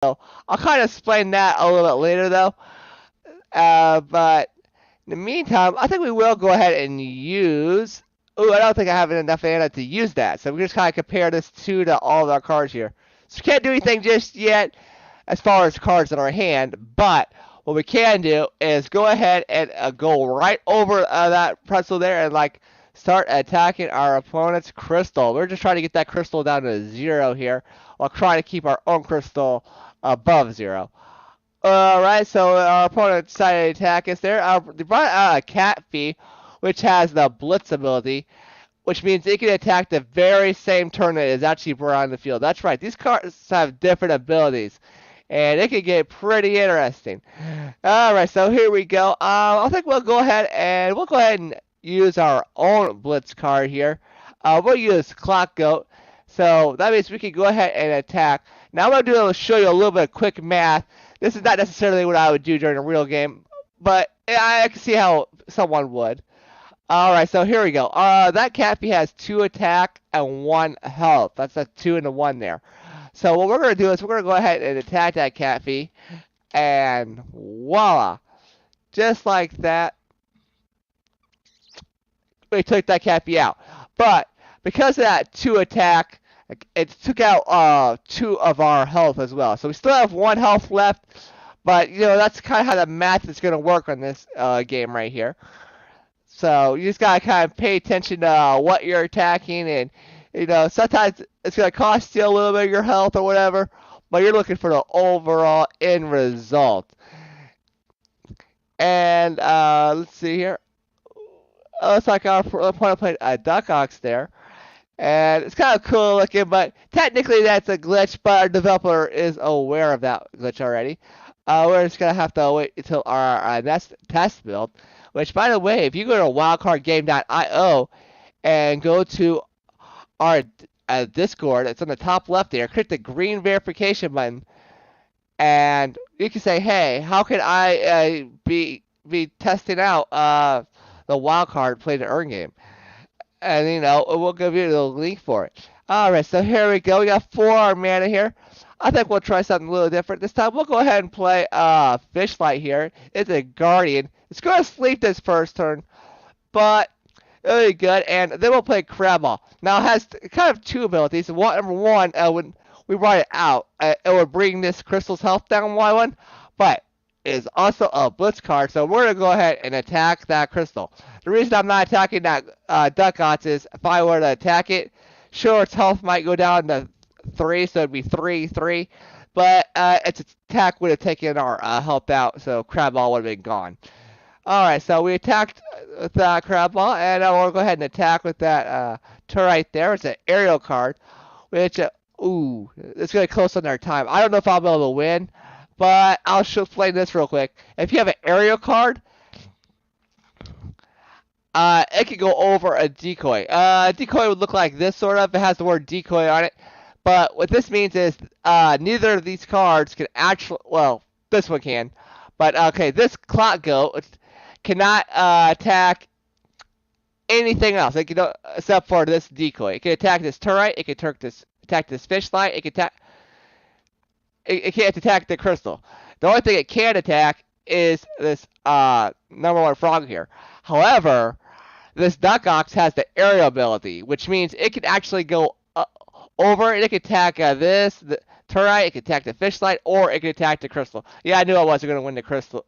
So I'll kind of explain that a little bit later, though. But in the meantime, I think we will go ahead and use. Oh, I don't think I have enough mana to use that. So we just kind of compare this to all of our cards here. So we can't do anything just yet as far as cards in our hand, but what we can do is go ahead and go right over that pretzel there and like start attacking our opponent's crystal. We're just trying to get that crystal down to 0 here while trying to keep our own crystal above 0. Alright, so our opponent decided to attack us there. They brought out a cat fee, which has the blitz ability, which means it can attack the very same turn that is actually brought on the field. That's right, these cards have different abilities, and it can get pretty interesting. Alright, so here we go. I think we'll go ahead and use our own blitz card here. We'll use Clock Goat, so that means we can go ahead and attack. Now I'm going to show you a little bit of quick math. This is not necessarily what I would do during a real game, but I can see how someone would. Alright, so here we go. That Cappy has 2 attack and 1 health. That's a 2 and a 1 there. So what we're going to do is we're going to go ahead and attack that Cappy, and voila. Just like that, we took that Cappy out. But because of that 2 attack, it took out 2 of our health as well. So we still have 1 health left, but you know that's kind of how the math is going to work on this game right here. So you just gotta kind of pay attention to what you're attacking, and you know sometimes it's gonna cost you a little bit of your health or whatever, but you're looking for the overall end result. And let's see here. Looks like our opponent played a Duck Ox there. And it's kind of cool looking, but technically that's a glitch, but our developer is aware of that glitch already. We're just going to have to wait until our next test build, which, by the way, if you go to wildcardgame.io and go to our Discord, it's on the top left there, click the green verification button, and you can say, hey, how can I be testing out the wildcard play to earn game? And you know we'll give you the link for it. All right, so here we go. We got 4 mana here. I think we'll try something a little different this time. We'll go ahead and play Fishlight here. It's a Guardian. It's going to sleep this first turn, but really good. And then we'll play Crabble. Now it has kind of 2 abilities. Number one, when we brought it out, it would bring this crystal's health down by 1, but is also a blitz card, so we're going to go ahead and attack that crystal. The reason I'm not attacking that Duck Ox is if I were to attack it, sure, its health might go down to 3, so it'd be 3-3, but its attack would have taken our health out, so Crab Ball would have been gone. Alright, so we attacked with that Crab Ball, and we'll go ahead and attack with that turret there. It's an aerial card, which, ooh, it's going to close on our time. I don't know if I'll be able to win, but I'll explain this real quick. If you have an aerial card, it can go over a decoy. A decoy would look like this sort of. It has the word decoy on it. But what this means is neither of these cards can actually, well, this one can. But, okay, this Clock Goat cannot attack anything else except for this decoy. It can attack this turret. It can attack this Fishlight. It can attack... It can't attack the crystal. The only thing it can attack is this number 1 frog here. However, this Duck Ox has the aerial ability, which means it can actually go over and it can attack the turret, it can attack the Fishlight, or it can attack the crystal. Yeah, I knew I wasn't going to win the crystal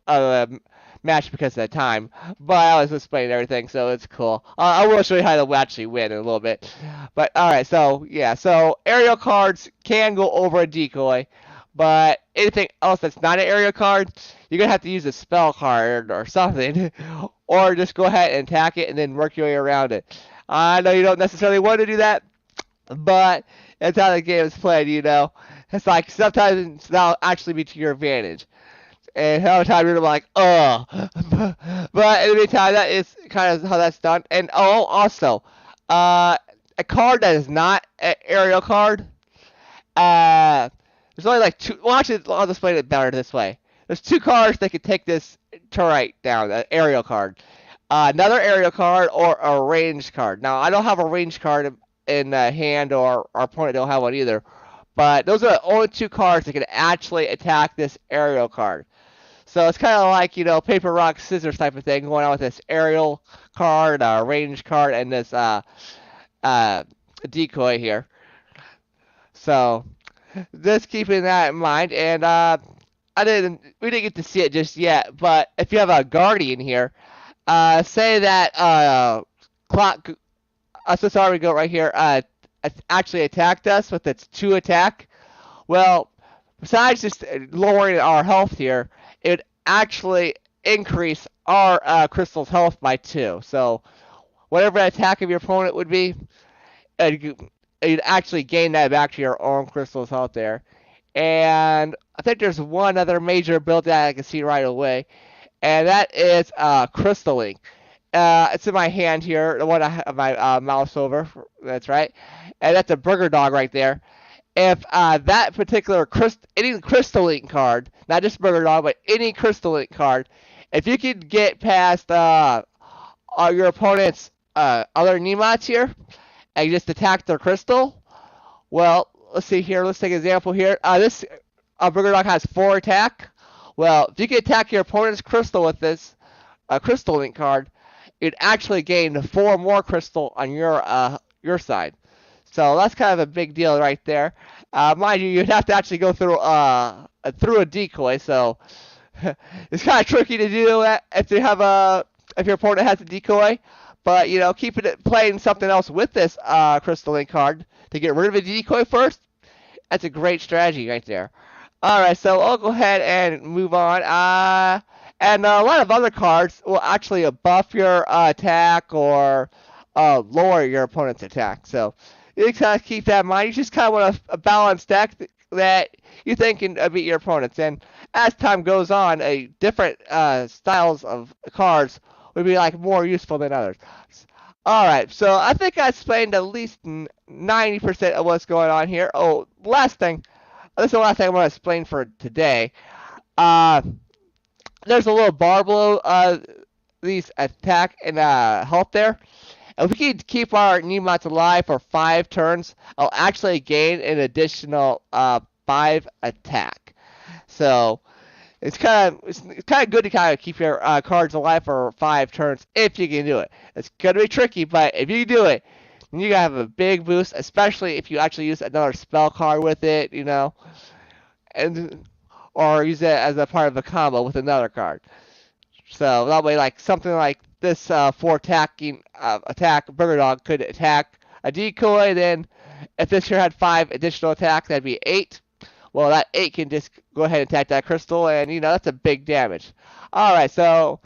match because of the time, but I was explaining everything, so it's cool. I will show you how to actually win in a little bit. But alright, so yeah, so aerial cards can go over a decoy. But anything else that's not an area card, you're going to have to use a spell card or something. Or just go ahead and attack it and then work your way around it. I know you don't necessarily want to do that, but that's how the game is played, you know. It's like sometimes that'll actually be to your advantage. And other time you're like, ugh. But in the meantime, that is kind of how that's done. And also, a card that is not an aerial card, there's only like 2. Well, actually, I'll explain it better this way. There's 2 cards that can take this turret down, an aerial card. Another aerial card or a ranged card. Now, I don't have a ranged card in hand, or our opponent don't have one either. but those are the only two cards that can actually attack this aerial card. So it's kind of like, paper, rock, scissors type of thing going on with this aerial card, range card, and this uh, decoy here. So just keeping that in mind, and we didn't get to see it just yet, but if you have a guardian here, say that clock, so sorry, we go right here, actually attacked us with its 2 attack. Well, besides just lowering our health here, it would actually increase our crystal's health by 2. So whatever attack of your opponent would be, you'd actually gain that back to your own crystal's health there. And I think there's one other major build that I can see right away, and that is Crystal Link. It's in my hand here, the one I have my mouse over. That's right, and that's a burger dog right there. If that particular any Crystal Link card, not just burger dog, but any Crystal Link card, if you could get past your opponent's other Nemots here and just attack their crystal, well, let's see here. Let's take an example here. This burger dog has 4 attack. Well, if you can attack your opponent's crystal with this Crystal Link card, you'd actually gain 4 more crystal on your side. So that's kind of a big deal right there. Mind you, you'd have to actually go through a decoy, so it's kind of tricky to do if your opponent has a decoy. But keeping it playing something else with this Crystal Link card to get rid of a decoy first, that's a great strategy right there. All right, so I'll go ahead and move on. And a lot of other cards will actually buff your attack or lower your opponent's attack. So you kind of keep that in mind. You just kind of want a balanced deck that you think can beat your opponents. And as time goes on, different styles of cards would be more useful than others. All right, so I think I explained at least 90% of what's going on here. Oh, last thing. This is the last thing I'm going to explain for today. There's a little bar below these attack and health there. If we can keep our Nemots alive for 5 turns, I'll actually gain an additional 5 attack. So it's kind of good to kind of keep your cards alive for 5 turns if you can do it. It's going to be tricky, but if you can do it, then you have a big boost, especially if you actually use another spell card with it, or use it as a part of a combo with another card. So that way, something like this 4 attacking attack burger dog could attack a decoy. Then, if this here had 5 additional attacks, that'd be 8. Well, that 8 can just go ahead and attack that crystal, and that's a big damage. All right, we'll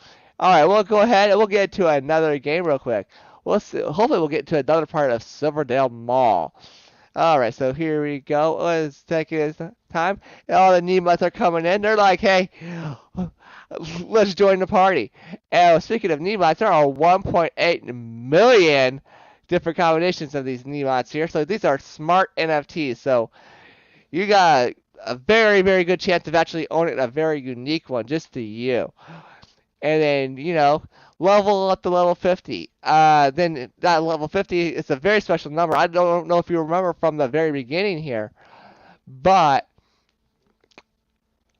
go ahead and we'll get into another game real quick. Hopefully, we'll get to another part of Silverdale Mall. All right, so here we go. Let's take his time. All the Nemots are coming in. They're like, hey, let's join the party. And speaking of Nemots, there are 1.8 million different combinations of these Nemots here. So these are smart NFTs. So you got a very, very good chance of actually owning a very unique one just to you. And then, level up to level 50. Then that level 50 is a very special number. I don't know if you remember from the very beginning here, but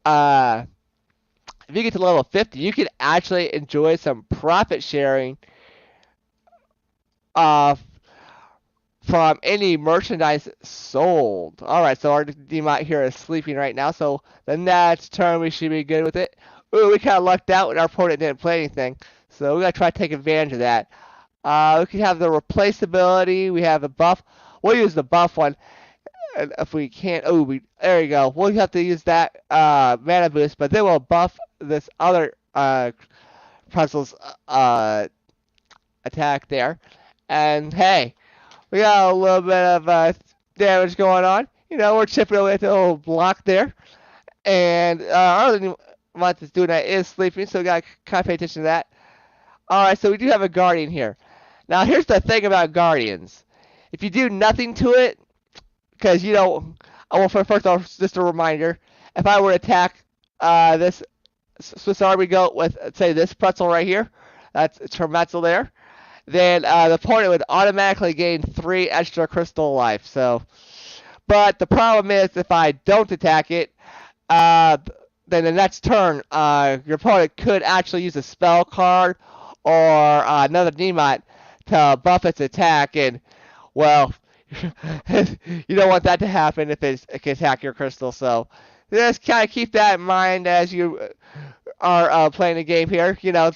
if you get to level 50, you can actually enjoy some profit sharing from any merchandise sold. All right, so our Demot here is sleeping right now, so the next turn we should be good with it. Ooh, we kind of lucked out when our opponent didn't play anything. So we got to try to take advantage of that. We can have the replaceability. We have the buff. We'll use the buff one. And if we can't, there you go. We'll have to use that mana boost, but then we'll buff this other pretzel's attack there. And hey, we got a little bit of damage going on. We're chipping away at the little block there. And our other Demot that's doing that is sleeping, so we got to kind of pay attention to that. Alright, so we do have a Guardian here. Now, here's the thing about Guardians. If you do nothing to it, because, first, just a reminder, if I were to attack this Swiss Army goat with, say, this pretzel right here, it's her Metzel there, then the opponent would automatically gain 3 extra crystal life. So, But the problem is, if I don't attack it, uh, then the next turn, your opponent could actually use a spell card or another Nemot to buff its attack, and well, you don't want that to happen if it can attack your crystal. So just kind of keep that in mind as you are playing the game here. You know,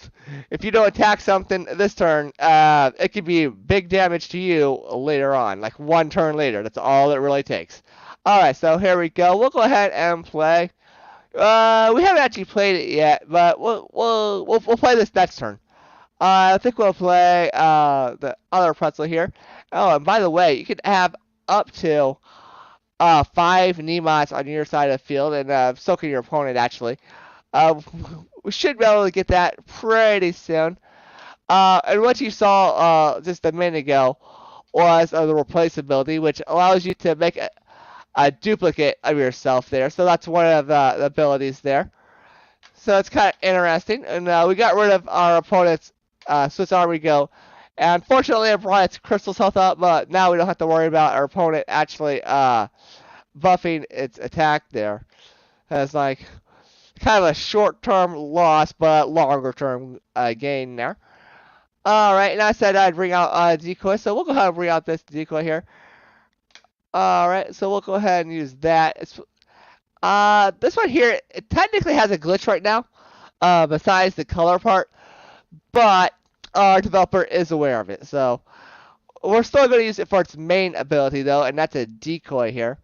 if you don't attack something this turn, it could be big damage to you later on, like one turn later. That's all it really takes. All right, so here we go. We'll go ahead and play. We haven't actually played it yet, but we'll play this next turn. I think we'll play the other pretzel here. Oh, and by the way, you can have up to 5 Nemots on your side of the field, and so can your opponent actually. We should be able to get that pretty soon. And what you saw just a minute ago was the replace ability, which allows you to make a duplicate of yourself there. So that's one of the abilities there. So it's kind of interesting. And we got rid of our opponent's Swiss Army Go. And unfortunately, it brought its crystal's health up, but now we don't have to worry about our opponent actually buffing its attack there. It's like kind of a short-term loss, but longer-term gain there. Alright, and I said I'd bring out a decoy, so we'll go ahead and bring out this decoy here. Alright, so we'll go ahead and use that. This one here, it technically has a glitch right now, besides the color part, but our developer is aware of it, so we're still going to use it for its main ability, though, and that's a decoy here.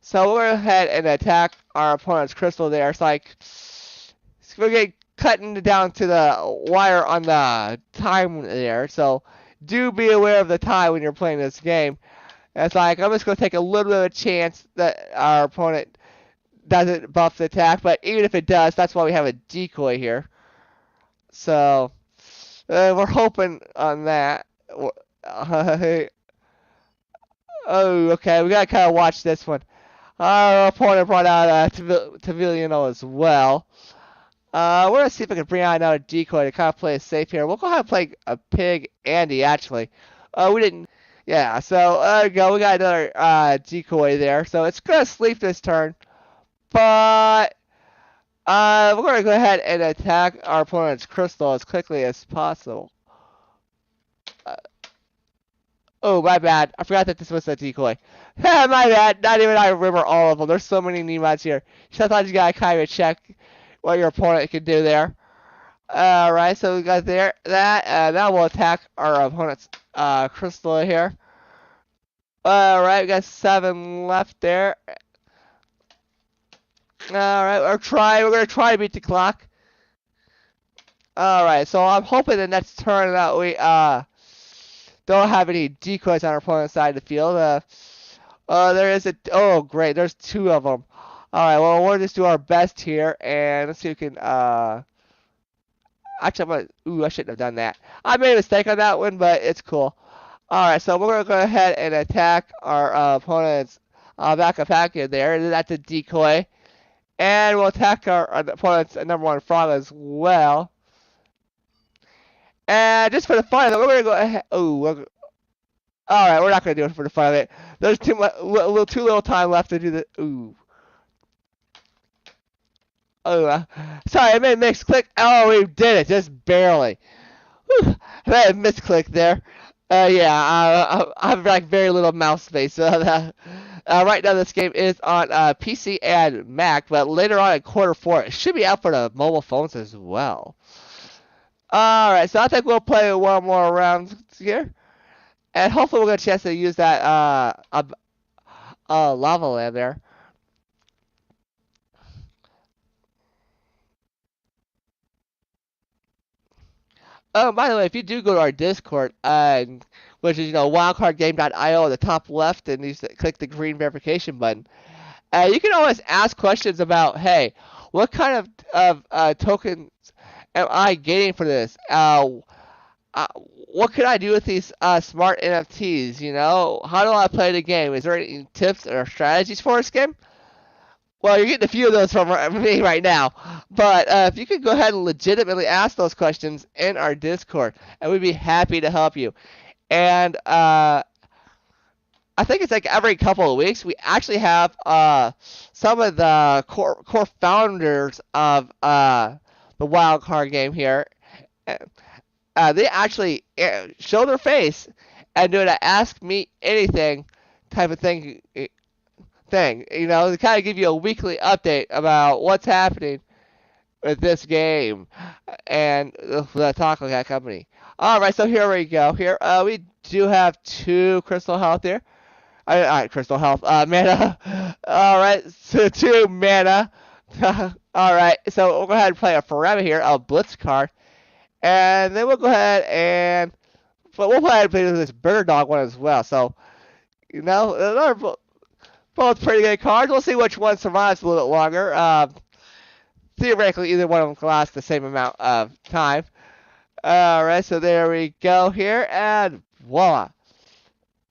So we'll go ahead and attack our opponent's crystal there. It's like we're getting cutting down to the wire on the time there. So do be aware of the time when you're playing this game. It's like I'm just going to take a little bit of a chance that our opponent doesn't buff the attack, but even if it does, that's why we have a decoy here. So we're hoping on that. Oh, okay, we got to kind of watch this one. Our opponent brought out Taviliano as well. We're going to see if I can bring out another decoy to kind of play it safe here. We'll go ahead and play a pig Andy, actually. We didn't. Yeah, so there we go. We got another decoy there. So it's going to sleep this turn. But we're going to go ahead and attack our opponent's crystal as quickly as possible. Oh, my bad. I forgot that this was a decoy. My bad. Not even I remember all of them. There's so many Nemots here. Sometimes you gotta kind of check what your opponent can do there. Alright, so we got that. Now we'll attack our opponent's crystal here. Alright, we got 7 left there. Alright, we're gonna try to beat the clock. Alright, so I'm hoping the next turn that we don't have any decoys on our opponent's side of the field. There is a... Oh, great. There's 2 of them. Alright, well, we'll just do our best here. And let's see if we can... Actually, I'm gonna... Ooh, I shouldn't have done that. I made a mistake on that one, but it's cool. Alright, so we're going to go ahead and attack our opponent's backup packet there. That's a decoy. And we'll attack our opponent's #1 frog as well. And just for the fun of it, we're going to go ahead... Oh, alright, we're not going to do it for the fun of it. There's too little time left to do the... Ooh. Oh, sorry, I made a misclick. Oh, we did it, just barely. Whew, I made a misclick there. Yeah, I have like very little mouse space. So right now this game is on PC and Mac, but later on in Q4, it should be out for the mobile phones as well. Alright, so I think we'll play one more round here. And hopefully we'll get a chance to use that lava land there. Oh, by the way, if you do go to our Discord, which is, wildcardgame.io at the top left, and you click the green verification button, you can always ask questions about, hey, what kind of tokens am I getting for this? What can I do with these smart NFTs? How do I play the game? Is there any tips or strategies for this game? Well, you're getting a few of those from me right now. But if you could go ahead and legitimately ask those questions in our Discord, and we'd be happy to help you. And I think it's like every couple of weeks we actually have some of the core founders of the wild card game here. They actually show their face and do an ask me anything type of thing. You know, to kind of give you a weekly update about what's happening with this game and the Taco Cat Company. All right, so here we go. Here we do have 2 Crystal Health here. Crystal Health. Mana. All right, so 2 mana. All right, so we'll go ahead and play a Forever here, a Blitz card, and then we'll go ahead and we'll go ahead and play this Burger Dog one as well. So you know, they're both pretty good cards. We'll see which one survives a little bit longer. Theoretically, either one of them can last the same amount of time. All right, so there we go here, and voila.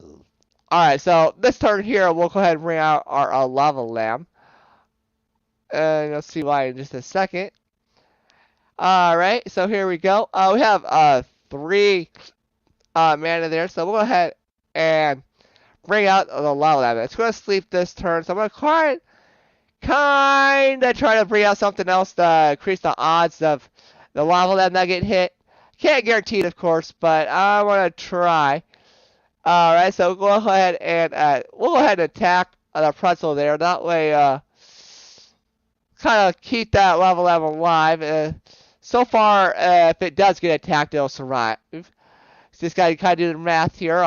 All right, so this turn here, we'll go ahead and bring out our Lava Lamb. And you'll see why in just a second. All right, so here we go. We have 3 mana there, so we'll go ahead and bring out the Lava Lamb. It's going to sleep this turn, so I'm going to kind of try to bring out something else to increase the odds of the Lava Lamb not getting hit. Can't guarantee it, of course, but I want to try. All right, so we'll go ahead and attack the pretzel there. That way, kind of keep that Lava Lamb alive. So far, if it does get attacked, it'll survive. This guy kind of do the math here.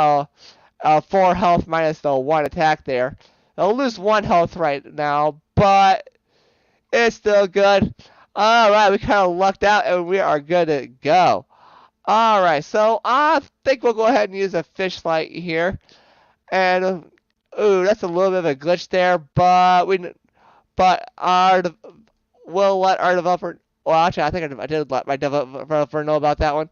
4 health minus the 1 attack there. It'll lose 1 health right now, but it's still good. Alright, we kind of lucked out and we are good to go. Alright, so I think we'll go ahead and use a fish light here. And, ooh, that's a little bit of a glitch there, but we'll let our developer, well, actually, I think I did let my developer know about that one.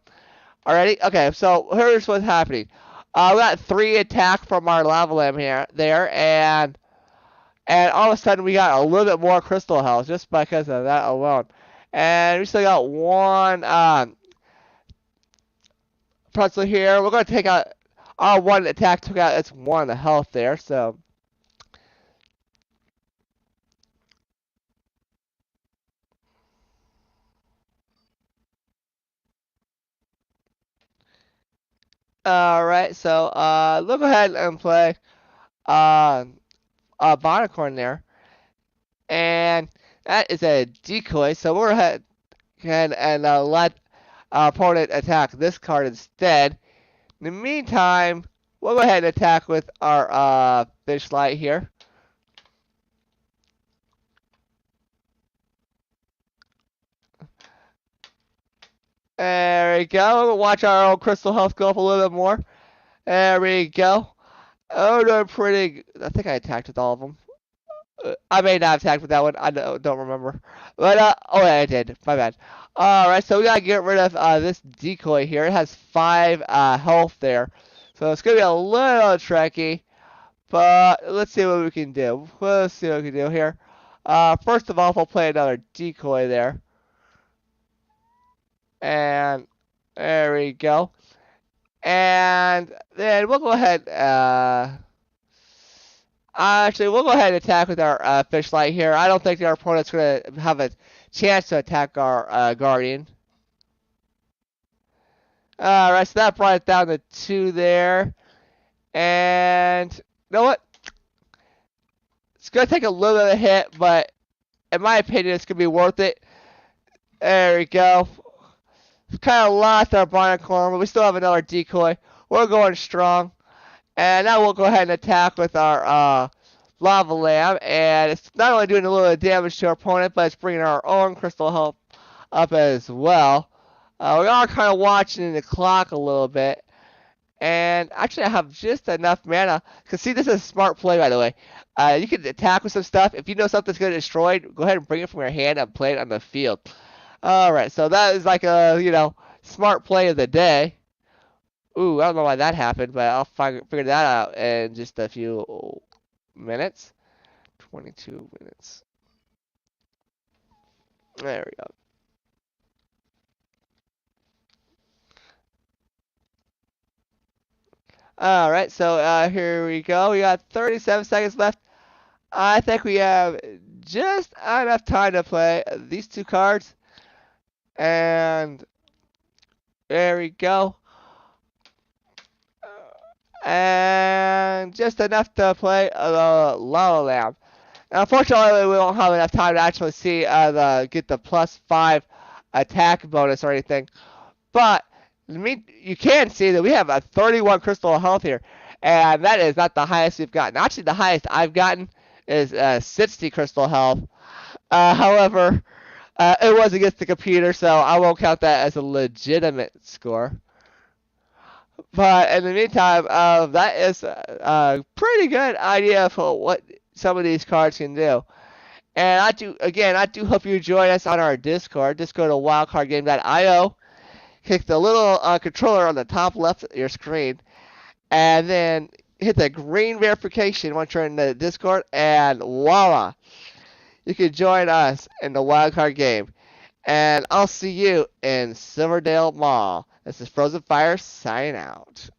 Alrighty, okay, so here's what's happening. We got 3 attack from our Lava Lamb there, and all of a sudden we got a little bit more crystal health just because of that alone. And we still got 1 pretzel here. We're going to take out our 1 attack, took out its 1 health there, so. Alright, so we'll go ahead and play a Bonicorn there. And that is a decoy, so we'll go ahead and let our opponent attack this card instead. In the meantime, we'll go ahead and attack with our fish light here. There we go. We'll watch our old crystal health go up a little bit more. There we go. Oh, they're pretty. I think I attacked with all of them. I may not have attacked with that one. I don't remember. But, oh, yeah, I did. My bad. Alright, so we gotta get rid of this decoy here. It has 5 health there. So it's gonna be a little tricky. But let's see what we can do. Let's see what we can do here. First of all, we'll play another decoy there. And there we go. And then we'll go ahead. Actually, we'll go ahead and attack with our fish light here. I don't think our opponent's going to have a chance to attack our guardian. Alright, so that brought it down to 2 there. And you know what? It's going to take a little bit of a hit, but in my opinion, it's going to be worth it. There we go. We've kind of lost our Bonicorn, but we still have another decoy. We're going strong. And now we'll go ahead and attack with our Lava Lamb. And it's not only doing a little bit of damage to our opponent, but it's bringing our own crystal health up as well. We are kind of watching the clock a little bit. And actually, I have just enough mana. Because, see, this is a smart play, by the way. You can attack with some stuff. If you know something's going to destroy it, go ahead and bring it from your hand and play it on the field. Alright, so that is like a, smart play of the day. Ooh, I don't know why that happened, but I'll figure that out in just a few minutes. 22 minutes. There we go. Alright, so here we go. We got 37 seconds left. I think we have just enough time to play these two cards. And there we go. And just enough to play the Lava Lamb. Unfortunately, we won't have enough time to actually see get the +5 attack bonus or anything. But you can see that we have a 31 crystal health here, and that is not the highest we've gotten. Actually, the highest I've gotten is 60 crystal health. However, it was against the computer, so I won't count that as a legitimate score. But in the meantime, that is a pretty good idea for what some of these cards can do. And I do hope you join us on our Discord. Just go to wildcardgame.io, click the little controller on the top left of your screen, and then hit the green verification once you're in the Discord, and voila, you can join us in the Wildcard game. And I'll see you in Silverdale Mall. This is Frozen Fire signing out.